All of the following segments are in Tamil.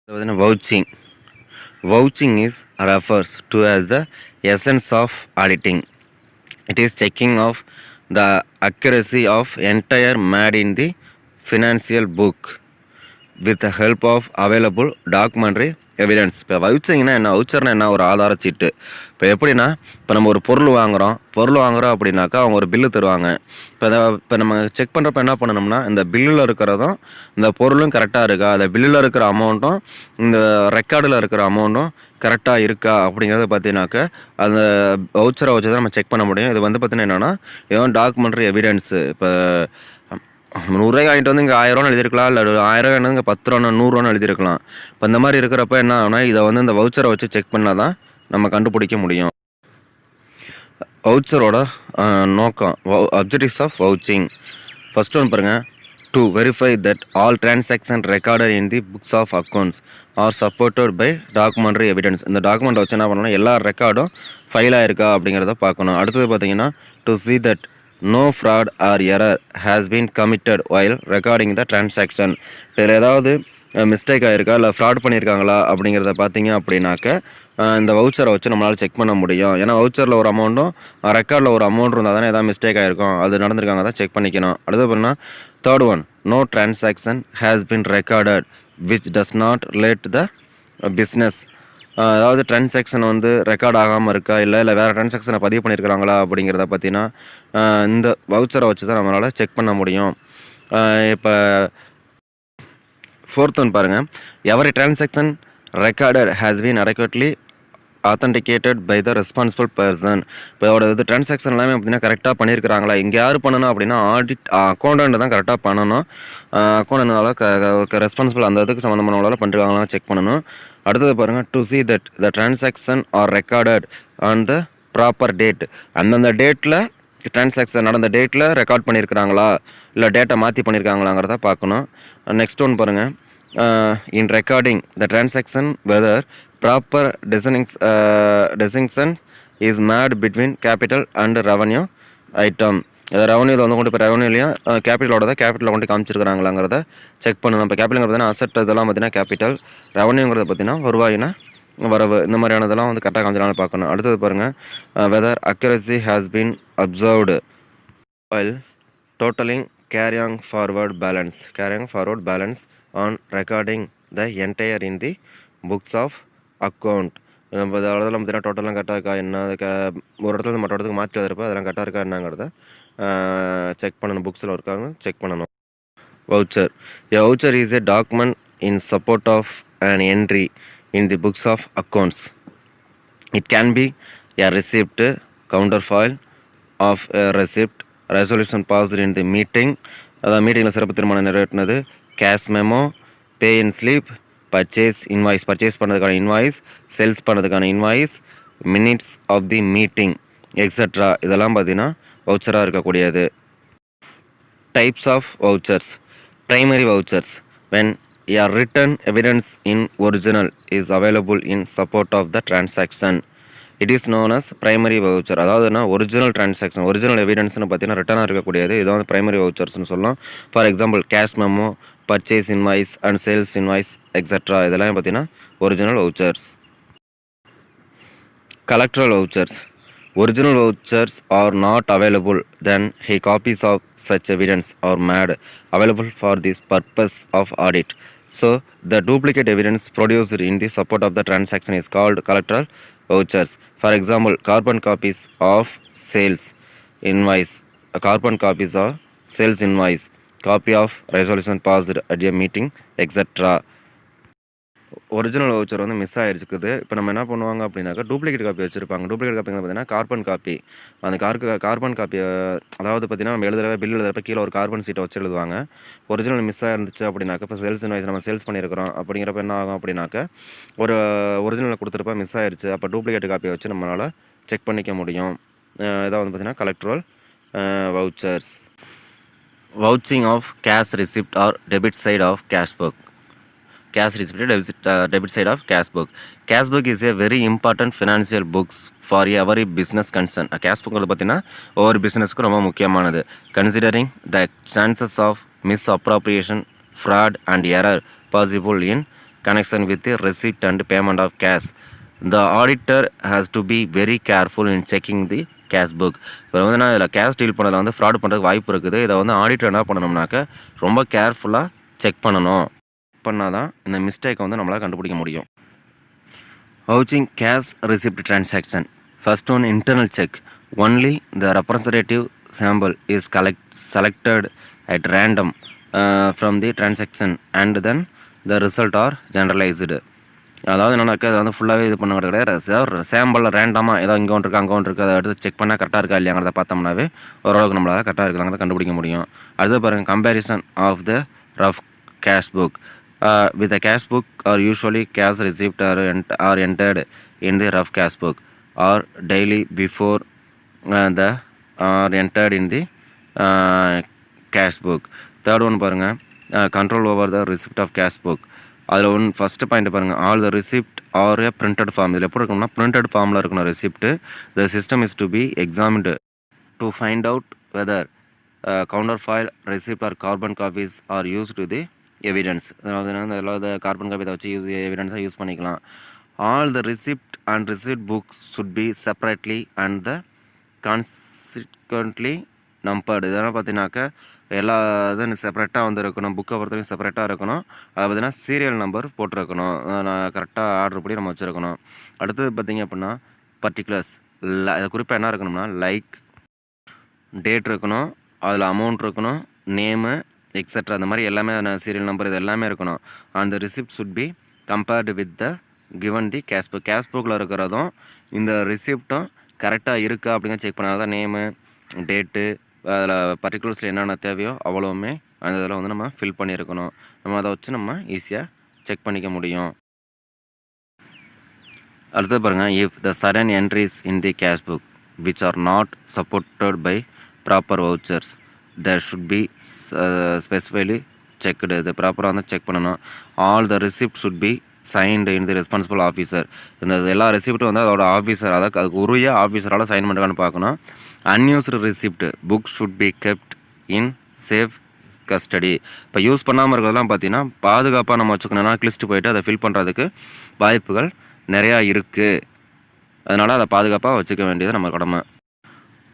Vouching. Vouching is refers to as the essence of auditing. It is checking of the accuracy of entire made in the financial book with the help of available documentary evidence. இப்போ வவுச்சரிங்னா என்ன? வவுச்சர்னா என்ன? ஒரு ஆதார சீட்டு. இப்போ எப்படின்னா, இப்போ நம்ம ஒரு பொருள் வாங்குகிறோம் அப்படின்னாக்கா அவங்க ஒரு பில்லு தருவாங்க. இப்போ நம்ம செக் பண்ணுறப்ப என்ன பண்ணணும்னா, இந்த பில்லில் இருக்கிறதும் இந்த பொருளும் கரெக்டாக இருக்கா, அந்த பில்லில் இருக்கிற அமௌண்ட்டும் இந்த ரெக்கார்டில் இருக்கிற அமௌண்ட்டும் கரெக்டாக இருக்கா அப்படிங்கிறத பார்த்தீங்கன்னாக்கா அந்த வவுச்சரை வச்சு தான் நம்ம செக் பண்ண முடியும். இது வந்து பார்த்தீங்கன்னா என்னென்னா, ஏதோ டாக்குமெண்ட்ரி எவிடன்ஸு. இப்போ நூறுரூவாய்க்கு வாங்கிட்டு வந்து இங்கே 1000 எழுதியிருக்கலாம், இல்லை 1000 இங்கே 10 ரூபா 100 எழுதியிருக்கலாம். இப்போ இந்த மாதிரி இருக்கிறப்ப என்ன ஆகுனா, இதை வந்து இந்த வவுச்சரை வச்சு செக் பண்ணால் தான் நம்ம கண்டுபிடிக்க முடியும். வவுச்சரோட நோக்கம், அப்ஜெக்டிவ்ஸ் ஆஃப் வவுச்சிங். ஃபர்ஸ்ட் ஒன்று பாருங்கள், to verify that all transaction recorded in the books of accounts are supported by documentary evidence. இந்த டாக்குமெண்ட் வச்சு என்ன பண்ணணும், எல்லா ரெக்கார்டும் ஃபைல் ஆயிருக்கா அப்படிங்கிறத பார்க்கணும். அடுத்தது பார்த்தீங்கன்னா, to see that no fraud or error has been committed while recording the transaction. இதில் ஏதாவது மிஸ்டேக் ஆகிருக்கா, இல்லை ஃப்ராட் பண்ணியிருக்காங்களா அப்படிங்கிறத பார்த்தீங்க அப்படின்னாக்க இந்த வவுச்சரை வச்சு நம்மளால் செக் பண்ண முடியும். ஏன்னா வவுச்சரில் ஒரு அமௌண்ட்டும் ரெக்கார்டில் ஒரு அமௌண்ட் இருந்தால் தானே எதாவது மிஸ்டேக் ஆகிருக்கும், அது நடந்திருக்காங்க தான் செக் பண்ணிக்கணும். அடுத்து பார்த்தீங்கன்னா third one, no transaction has been recorded which does not relate to the business. அதாவது டிரான்சாக்ஷன் வந்து ரெக்கார்ட் ஆகாமல் இருக்கா, இல்லை வேறு டிரான்சாக்ஷனை பதிவு பண்ணியிருக்கிறாங்களா அப்படிங்கிறத பற்றினா இந்த வவுச்சரை வச்சு தான் நம்மளால் செக் பண்ண முடியும். இப்போ ஃபோர்த் ஒன் பாருங்கள், every transaction recorded has been adequately authenticated by the responsible person. இப்போ இதோட இது டிரான்சாக்ஷன் எல்லாமே அப்படின்னா கரெக்டாக பண்ணியிருக்கிறாங்களா, இங்கே யார் பண்ணணும் அப்படின்னா அக்கௌண்டன்ட் தான் கரெக்டாக பண்ணணும். அக்கௌண்டன்டால் ரெஸ்பான்சிபிள் அந்த இதுக்கு சம்மந்தமானவங்களால் பண்ணிருக்காங்களா செக் பண்ணணும். அடுத்தது பாருங்கள், to see that the transaction R recorded on the proper date. அந்தந்த டேட்டில் டிரான்சாக்ஷன் நடந்த டேட்டில் ரெக்கார்ட் பண்ணியிருக்கிறாங்களா, இல்லை டேட்டை மாற்றி பண்ணியிருக்காங்களாங்கிறத பார்க்கணும். நெக்ஸ்ட் ஒன் பாருங்கள், in recording the transaction whether proper distinction is made between capital and revenue item. அதை ரெவன்யூவில் வந்து கொண்டு இப்போ ரெவன்யூலையும் கேபிட்டலோட தான் கேபிட்டலில் கொண்டு காமிச்சிருக்கிறாங்களாங்கிறத செக் பண்ணணும். இப்போ கேபிட்டலுங்கிறது பார்த்தீங்கன்னா அசட், இதெல்லாம் பார்த்தீங்கன்னா கேபிட்டல். ரெவன்யூங்கிறது பார்த்தீங்கன்னா வருவாயினா வரவு, இந்த மாதிரியானதெல்லாம் வந்து கரெக்டாக காமிச்சிடலாம் பார்க்கணும். அடுத்தது பாருங்கள், whether accuracy has been observed while totaling carrying forward balance on recording the entire in the books of account. நம்ம அதெல்லாம் பார்த்தீங்கன்னா டோட்டலாம் கரெக்டாக இருக்கா, என்ன ஒரு இடத்துல மற்ற இடத்துக்கு மாற்றி எழுதுறப்ப அதெல்லாம் கரெக்டாக இருக்கா என்னங்கிறத செக் பண்ணணும். புக்ஸில் இருக்காங்க செக் பண்ணணும். Voucher. A voucher is a document in support of an entry in the books of accounts. It can be a receipt, counterfoil of a receipt, resolution passed in the meeting, அதாவது மீட்டிங்கில் சிறப்பு தீர்மானம் நிறைவேற்றினது, cash memo, pay in slip, purchase invoice, purchase பண்ணதுக்கான இன்வாய்ஸ், சேல்ஸ் பண்ணதுக்கான invoice, minutes of the meeting extra. இதெல்லாம் பார்த்தீங்கன்னா வவுச்சராக இருக்கக்கூடியது. Types of vouchers. Primary vouchers, when a written evidence in original is available in support of the transaction, it is known as primary voucher. அதாவதுனா ஒரிஜினல் டிரான்சாக்ஷன், ஒரிஜினல் எவிடன்ஸ்னு பார்த்தீங்கன்னா ரிட்டனாக இருக்கக்கூடியது, இது வந்து பிரைமரி வவுச்சர்ஸ்னு சொல்லலாம். For example cash memo, purchase invoice and sales invoice extra, இதெல்லாம் பார்த்தீங்கன்னா original vouchers. Collateral vouchers. Original vouchers are not available, then a copies of such evidence are made available for this purpose of audit. So the duplicate evidence produced in the support of the transaction is called collateral vouchers. For example, carbon copies of sales invoice, carbon copies of sales invoice, copy of resolution passed at a meeting, etc. Original voucher வந்து மிஸ் ஆகிருக்குது. இப்போ நம்ம என்ன பண்ணுவாங்க அப்படின்னாக்கா டூப்ளிகேட் காப்பி வச்சுருப்பாங்க. டூப்ளிகேட் காப்பி பார்த்தீங்கன்னா கார்பன் காப்பி. அந்த கார்பன் காப்பியை அதாவது பார்த்தீங்கன்னா நம்ம எழுதுறப்ப பில் எழுதுறப்ப கீழே ஒரு கார்பன் சீட்டை வச்சு எழுதுவாங்க. ஒரிஜினல் மிஸ் ஆயிருந்துச்சு அப்படின்னாக்கா, இப்போ சேல்ஸ் இன்வாய்ஸ் நம்ம சேல்ஸ் பண்ணியிருக்கிறோம் அப்படிங்கிறப்ப என்ன ஆகும் அப்படின்னாக்கா, ஒரு ஒரிஜினல் கொடுத்துருப்ப மிஸ் ஆயிருச்சு, அப்போ டூப்ளிகேட் காப்பியை வச்சு நம்மளால் செக் பண்ணிக்க முடியும். இதான் வந்து பார்த்தீங்கன்னா collateral vouchers. Vouching of cash receipt or debit side of cash book. Cash receipt, debit side of cash book. Cash book is a very important financial books for every business concern. Cash book பார்த்தீங்கன்னா ஒவ்வொரு பிஸ்னஸ்க்கு ரொம்ப முக்கியமானது. Considering the chances of misappropriation, fraud and error possible in connection with the receipt and payment of cash. The auditor has to be very careful in checking the cash book. இப்போ வந்து நான் இதில் கேஷ் டீல் பண்ணதில் வந்து ஃப்ராட் பண்ணுறதுக்கு வாய்ப்பு இருக்குது. இதை வந்து ஆடிட்டர் என்ன பண்ணணும்னாக்க ரொம்ப கேர்ஃபுல்லாக செக் பண்ணணும். பண்ணால் தான் இந்த மிஸ்டேக்கை வந்து நம்மளால் கண்டுபிடிக்க முடியும். Vouching cash receipt transaction. First one, internal check. Only the representative sample is selected at random from the transaction and then the result are generalized. அதாவது என்னன்னாக்கா அதை வந்து ஃபுல்லாகவே இது பண்ண கிடையாது. சாம்பிளில் ரேண்டமாக ஏதோ இங்கே ஒன்று இருக்குது அங்கே ஒன்று இருக்குது அதை எடுத்து செக் பண்ணால் கரெக்டாக இருக்கா இல்லையாங்கிறத பார்த்தோம்னாவே ஓரளவுக்கு நம்மளால் கரெக்டாக இருக்காங்கிறத கண்டுபிடிக்க முடியும். அடுத்து பாருங்கள், comparison of the rough cash book. With the cash book are usually cash receipt are entered in the rough cash book or daily before the are entered in the cash book. Third one பாருங்க, control over the receipt of cash book. அதில் ஒன்று ஃபஸ்ட்டு பாயிண்ட் பாருங்கள், all the receipt are a printed form. இதில் எப்படி இருக்கணும்னா பிரிண்டட் ஃபார்மில் இருக்கணும் receipt. The system is to be examined to find out whether counter file receipt or carbon copies are use to the evidence. அதாவது எல்லா கார்பன் காப்பி வச்சு எவிடன்ஸாக யூஸ் பண்ணிக்கலாம். All the receipt and receipt books should be separately and the consequently numbered. இதெல்லாம் பார்த்தீங்கன்னாக்கா எல்லா இதுவும் செப்பரேட்டாக வந்து இருக்கணும். புக்கை பொறுத்தவரைக்கும் செப்பரேட்டாக இருக்கணும். அதை பார்த்தீங்கன்னா சீரியல் நம்பர் போட்டிருக்கணும். நான் கரெக்டாக ஆர்டர் படி நம்ம வச்சுருக்கணும். அடுத்தது பார்த்திங்க அப்படின்னா பர்டிகுலர்ஸ். அது குறிப்பாக என்ன இருக்கணும்னா லைக் டேட் இருக்கணும், அதில் அமௌண்ட் இருக்கணும், நேமு எக்ஸட்ரா அந்த மாதிரி எல்லாமே சீரியல் நம்பர் இது எல்லாமே இருக்கணும். அந்த receipt should be compared with the given the cash book. Cash புக்கில் இருக்கிறதும் இந்த ரிசிப்டும் கரெக்டாக இருக்கா அப்படிங்க செக் பண்ணால் தான் நேமு டேட்டு அதில் பர்டிகுலர்ஸில் என்னென்ன தேவையோ அவ்வளோவுமே அந்த இதில் வந்து நம்ம ஃபில் பண்ணியிருக்கணும். நம்ம அதை வச்சு நம்ம ஈஸியாக செக் பண்ணிக்க முடியும். அடுத்து பாருங்கள், if the sudden entries in the cash book which are not supported by proper vouchers there should be specifically checked. இது ப்ராப்பராக வந்து செக் பண்ணணும். All the receipt should be signed in the responsible officer. இந்த எல்லா ரெசிப்ட்டும் வந்து அதோட ஆஃபீஸர், அதாவது அதுக்கு உரிய ஆஃபீஸரால் சைன் பண்ணுறான்னு பார்க்கணும். Unused receipt book should be kept in safe custody. இப்போ யூஸ் பண்ணாமல் இருக்கிறதெல்லாம் பார்த்தீங்கன்னா பாதுகாப்பாக நம்ம வச்சுக்கணும்னா கிளிஸ்ட்டு போயிட்டு அதை ஃபில் பண்ணுறதுக்கு வாய்ப்புகள் நிறையா இருக்குது. அதனால் அதை பாதுகாப்பாக வச்சுக்க வேண்டியது நம்ம கடமை.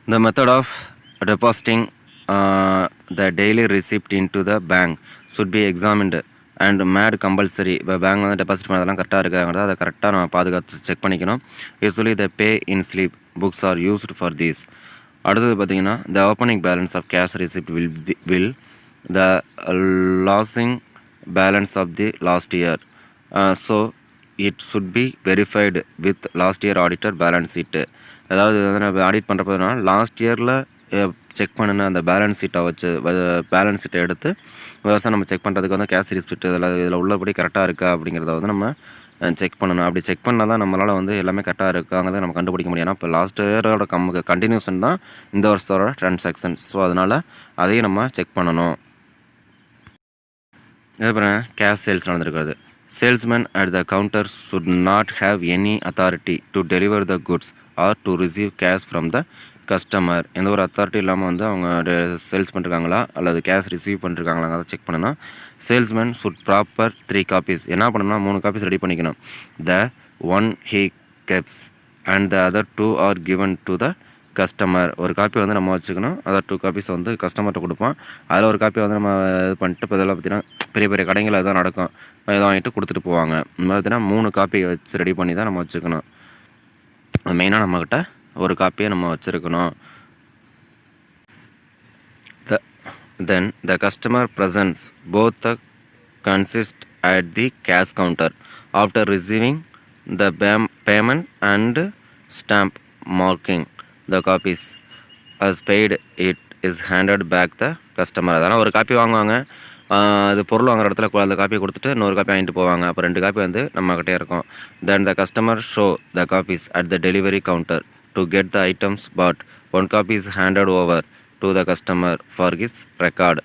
The method of depositing the daily receipt into the bank should be examined and made compulsory. இப்போ பேங்க் வந்து டெபாசிட் பண்ணதெல்லாம் கரெக்டாக இருக்காங்கிறத அதை கரெக்டாக நம்ம பாதுகாத்து செக் பண்ணிக்கணும். Usually the pay in slip books are used for these. அடுத்தது பார்த்தீங்கன்னா the opening balance of cash receipt will the closing balance of the last year. So it should be verified with last year auditor balance sheet. அதாவது வந்து நம்ம ஆடிட் பண்ணுறப்ப லாஸ்ட் இயரில் செக் பண்ணின அந்த பேலன்ஸ் ஷீட்டை வச்சு பேலன்ஸ் ஷீட்டை எடுத்து விவசாயம் நம்ம செக் பண்ணுறதுக்கு வந்து கேஷ் ரிசிப்ட் இதில் உள்ளபடி கரெக்டாக இருக்கா அப்படிங்கிறத வந்து நம்ம செக் பண்ணணும். அப்படி செக் பண்ணால் தான் நம்மளால் வந்து எல்லாமே கரெக்டாக இருக்காங்கிறத நம்ம கண்டுபிடிக்க முடியும். ஏன்னா இப்போ லாஸ்ட் இயரோட கண்டினியூஷன் தான் இந்த வருஷத்தோட ட்ரான்சாக்ஷன்ஸ். ஸோ அதனால் அதையும் நம்ம செக் பண்ணணும். இதுக்கப்புறம் கேஷ் சேல்ஸ் நடந்திருக்கிறது. Salesman at the counter should not have any authority to deliver the goods or to receive cash from the customer. எந்த ஒரு அத்தாரிட்டி இல்லாமல் வந்து அவங்க சேல்ஸ் பண்ணிருக்காங்களா அல்லது கேஷ் ரிசீவ் பண்ணிருக்காங்களாங்கிறத செக் பண்ணணும். Salesman should proper 3 copies. என்ன பண்ணணும்னா 3 காப்பீஸ் ரெடி பண்ணிக்கணும். The one he keeps and the other 2 are given to the customer. ஒரு காப்பி வந்து நம்ம வச்சுக்கணும், அதர் 2 காப்பீஸ் வந்து கஸ்டமர்கிட்ட கொடுப்போம். அதில் ஒரு காப்பி வந்து நம்ம இது பண்ணிட்டு இப்போ இதெல்லாம் பார்த்தீங்கன்னா பெரிய பெரிய கடைகள் அதுதான் நடக்கும், இதை வாங்கிட்டு கொடுத்துட்டு போவாங்க. இந்த மாதிரி பார்த்தீங்கன்னா 3 காப்பி வச்சு ரெடி பண்ணி தான் நம்ம வச்சுக்கணும். மெயினாக நம்மக்கிட்ட ஒரு காப்பியை நம்ம வச்சுருக்கணும். Then the customer presents both the consist at the cash counter after receiving the payment and stamp marking the copies as paid. It is handed back the customer. அதனால் ஒரு காப்பி வாங்குவாங்க, அது பொருள் வாங்குற இடத்துல அந்த காப்பியை கொடுத்துட்டு இன்னொரு காப்பி வாங்கிட்டு போவாங்க. அப்போ 2 காப்பி வந்து நம்மக்கிட்டே இருக்கும். Then the customer show the copies at the delivery counter to get the items bought. 1 copy is handed over to the customer for his record.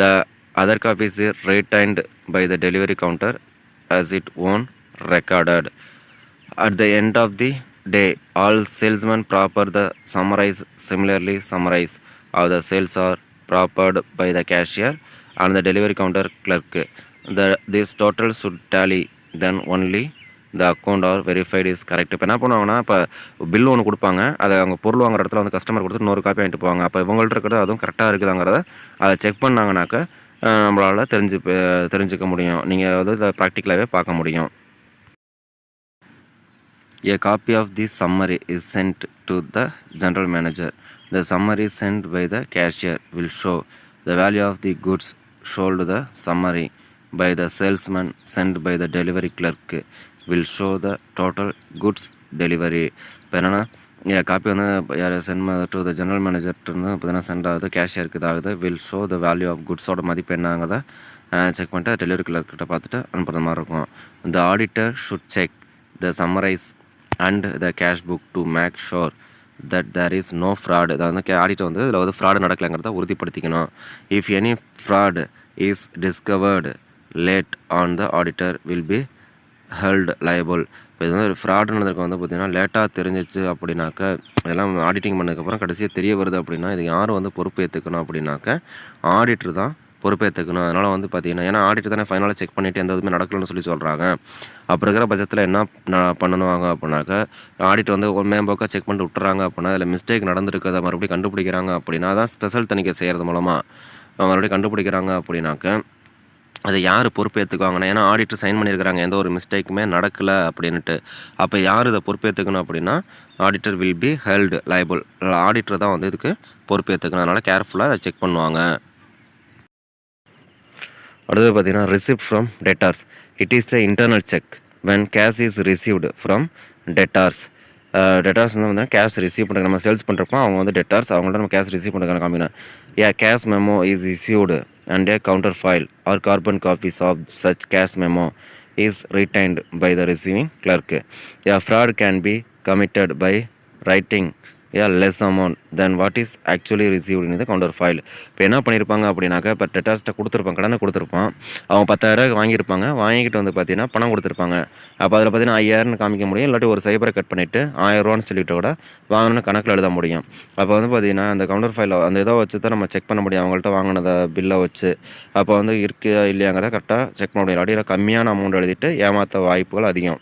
The other copy is retained by the delivery counter as its own recorded. At the end of the day, all salesmen proper the similarly summarize how the sales are propered by the cashier and the delivery counter clerk. This total should tally then only the account R verified is correct. இப்போ என்ன பண்ணுவாங்கன்னா, இப்போ பில் ஒன்று கொடுப்பாங்க, அதை அவங்க பொருள் வாங்குற இடத்துல வந்து கஸ்டமர் கொடுத்துட்டு இன்னொரு காப்பி வாங்கிட்டு போவாங்க. அப்போ இவங்கள்ட்ட இருக்கிறது அதுவும் கரெக்டாக இருக்குதாங்கிறத அதை செக் பண்ணாங்கனாக்கா நம்மளால் தெரிஞ்சுக்க முடியும். நீங்கள் வந்து இதை ப்ராக்டிக்கலாகவே பார்க்க முடியும். A copy of this summary is sent to the general manager. The summary sent by the cashier will show the value of the goods sold. The summary by the salesman sent by the delivery clerk will show the total goods delivery. இப்போ என்னென்னா காப்பி வந்து யார் சென்ட் டு த ஜெனரல் மேனேஜர்ட்டு பார்த்தீங்கன்னா சென்ட் ஆகுது, கேஷியருக்கு இதாகுது. Will show the value of குட்ஸோட மதிப்பு என்னங்கிறத செக் பண்ணிட்டு டெலிவரி கிளர்க்கிட்ட பார்த்துட்டு அனுப்புகிற மாதிரி இருக்கும். The auditor should check the summarise and the cash book to make sure that there is no fraud. இதை வந்து ஆடிட்டர் வந்து இதில் வந்து ஃப்ராடு நடக்கலைங்கிறத உறுதிப்படுத்திக்கணும். If any fraud is discovered late on the auditor will be held liable. இப்போ இது வந்து ஒரு ஃப்ராடுன்றதுக்கு வந்து பார்த்திங்கன்னா லேட்டாக தெரிஞ்சிச்சு அப்படின்னாக்க, இதெல்லாம் ஆடிட்டிங் பண்ணதுக்கப்புறம் கடைசியாக தெரிய வருது அப்படின்னா இது யார் வந்து பொறுப்பேற்றுக்கணும் அப்படின்னாக்க ஆடிட்டர் தான் பொறுப்பேற்றுக்கணும். அதனால் வந்து பார்த்திங்கன்னா ஏன்னா ஆடிட்டர் தானே ஃபைனலாக செக் பண்ணிவிட்டு எந்த இதுவுமே நடக்கலன்னு சொல்லி சொல்கிறாங்க. அப்போ இருக்கிற பட்சத்தில் என்ன பண்ணணுவாங்க அப்படின்னாக்க, ஆடிட்டர் வந்து மேம்போக்காக செக் பண்ணிட்டு விட்டுறாங்க அப்படின்னா அதில் மிஸ்டேக் நடந்துருக்கிறத மறுபடியும் கண்டுபிடிக்கிறாங்க அப்படின்னா அதான் ஸ்பெஷல் தணிக்கை செய்கிறது மூலமாக மறுபடியும் கண்டுபிடிக்கிறாங்க அப்படின்னாக்க அதை யார் பொறுப்பேற்றுக்குவாங்கன்னா, ஏன்னா ஆடிட்டர் சைன் பண்ணியிருக்கிறாங்க எந்த ஒரு மிஸ்டேக்குமே நடக்கலை அப்படின்ட்டு. அப்போ யார் இதை பொறுப்பேற்றுக்கணும் அப்படின்னா auditor will B held liable. Auditor தான் வந்து இதுக்கு பொறுப்பேற்றுக்கணும். அதனால் கேர்ஃபுல்லாக அதை செக் பண்ணுவாங்க. அடுத்தது பார்த்தீங்கன்னா receipt from debtors. It is the internal check when cash is received from debtors. Debtors வந்து கேஷ் ரிசீவ் பண்ணுற நம்ம சேல்ஸ் பண்ணுறப்போ அவங்க வந்து டெட்டார்ஸ், அவங்கள்ட்ட நம்ம கேஷ் ரிசீவ் பண்ணுறதுக்கான காமிக்கணும். A cash memo is issued and a counter file or carbon copies of such cash memo is retained by the receiving clerk. A fraud can be committed by writing a less amount than what is actually received in the counter file. இப்போ என்ன பண்ணியிருப்பாங்க அப்படின்னாக்கா, இப்போ டெட்டார்ஸ்ட்டை கொடுத்துருப்பான், கடனை கொடுத்துருப்பான், அவங்க 10,000 வாங்கியிருப்பாங்க, வாங்கிக்கிட்டு வந்து பார்த்தீங்கன்னா பணம் கொடுத்துருப்பாங்க. அப்போ அதில் பார்த்தீங்கன்னா 5,000 காமிக்க முடியும், இல்லாட்டி ஒரு சைபரை கட் பண்ணிவிட்டு 1,000 சொல்லிட்டு கூட வாங்கணும்னு கணக்கில் எழுத முடியும். அப்போ வந்து பார்த்தீங்கன்னா அந்த கவுண்டர் ஃபைலில் அந்த இதை வச்சு தான் நம்ம செக் பண்ண முடியும், அவங்கள்ட்ட வாங்கினதை பில்லை வச்சு. அப்போ வந்து இருக்கா இல்லையாங்கிறத கரெக்டாக செக் பண்ண முடியும். இல்லாட்டி கம்மியான அமௌண்ட் எழுதிட்டு ஏமாற்ற வாய்ப்புகள் அதிகம்.